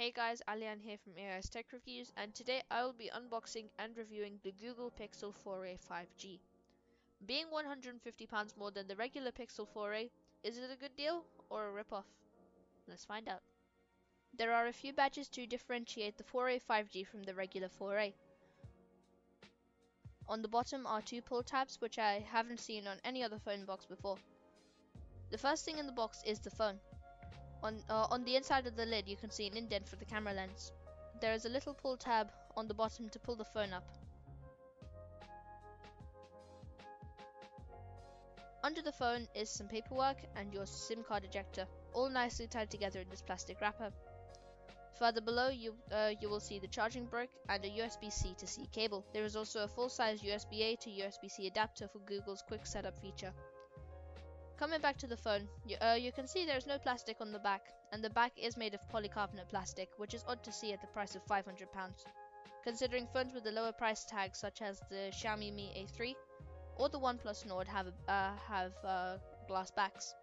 Hey guys, Alian here from AIS Tech Reviews, and today I will be unboxing and reviewing the Google Pixel 4a 5G. Being £150 more than the regular Pixel 4a, is it a good deal or a rip-off? Let's find out. There are a few badges to differentiate the 4a 5G from the regular 4a. On the bottom are two pull tabs, which I haven't seen on any other phone box before. The first thing in the box is the phone. On the inside of the lid, you can see an indent for the camera lens. There is a little pull tab on the bottom to pull the phone up. Under the phone is some paperwork and your SIM card ejector, all nicely tied together in this plastic wrapper. Further below, you will see the charging brick and a USB-C to C cable. There is also a full-size USB-A to USB-C adapter for Google's quick setup feature. Coming back to the phone, you can see there is no plastic on the back, and the back is made of polycarbonate plastic, which is odd to see at the price of £500, considering phones with a lower price tag such as the Xiaomi Mi A3 or the OnePlus Nord have glass backs.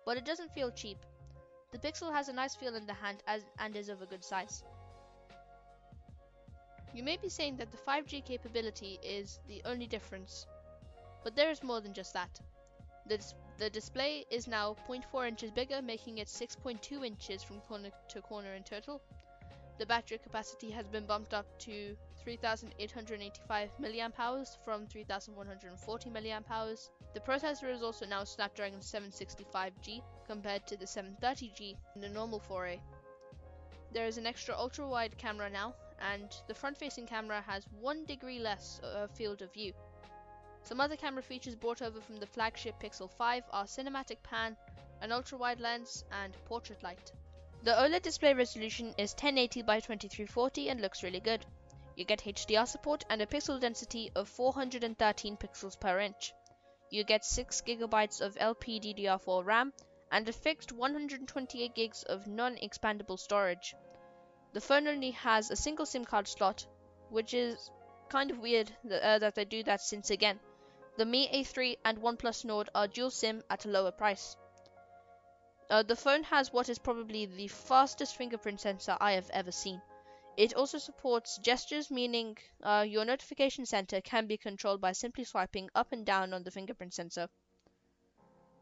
But it doesn't feel cheap. The Pixel has a nice feel in the hand and is of a good size. You may be saying that the 5G capability is the only difference, but there is more than just that. The display is now 0.4 inches bigger, making it 6.2 inches from corner to corner in total. The battery capacity has been bumped up to 3,885 mAh from 3,140 mAh. The processor is also now Snapdragon 765G compared to the 730G in the normal 4A. There is an extra ultra-wide camera now, and the front-facing camera has 1 degree less field of view. Some other camera features brought over from the flagship Pixel 5 are cinematic pan, an ultra-wide lens, and portrait light. The OLED display resolution is 1080 by 2340 and looks really good. You get HDR support and a pixel density of 413 pixels per inch. You get 6 GB of LPDDR4 RAM and a fixed 128 GB of non-expandable storage. The phone only has a single SIM card slot, which is kind of weird that they do that, since again, the Mi A3 and OnePlus Nord are dual SIM at a lower price. The phone has what is probably the fastest fingerprint sensor I have ever seen. It also supports gestures, meaning your notification center can be controlled by simply swiping up and down on the fingerprint sensor.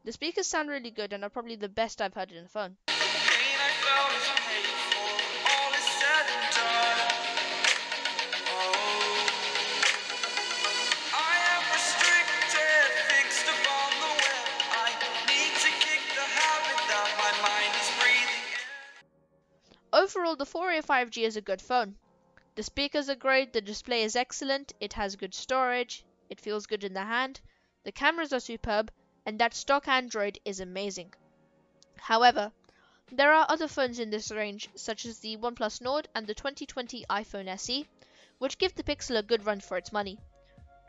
The speakers sound really good and are probably the best I've heard in a phone. Overall, the 4a 5G is a good phone. The speakers are great, the display is excellent, it has good storage, it feels good in the hand, the cameras are superb, and that stock Android is amazing. However, there are other phones in this range, such as the OnePlus Nord and the 2020 iPhone SE, which give the Pixel a good run for its money.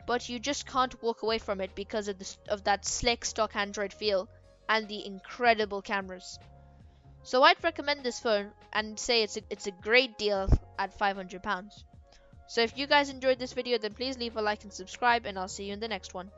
But you just can't walk away from it because of that slick stock Android feel and the incredible cameras. So I'd recommend this phone and say it's a great deal at £500. So if you guys enjoyed this video, then please leave a like and subscribe, and I'll see you in the next one.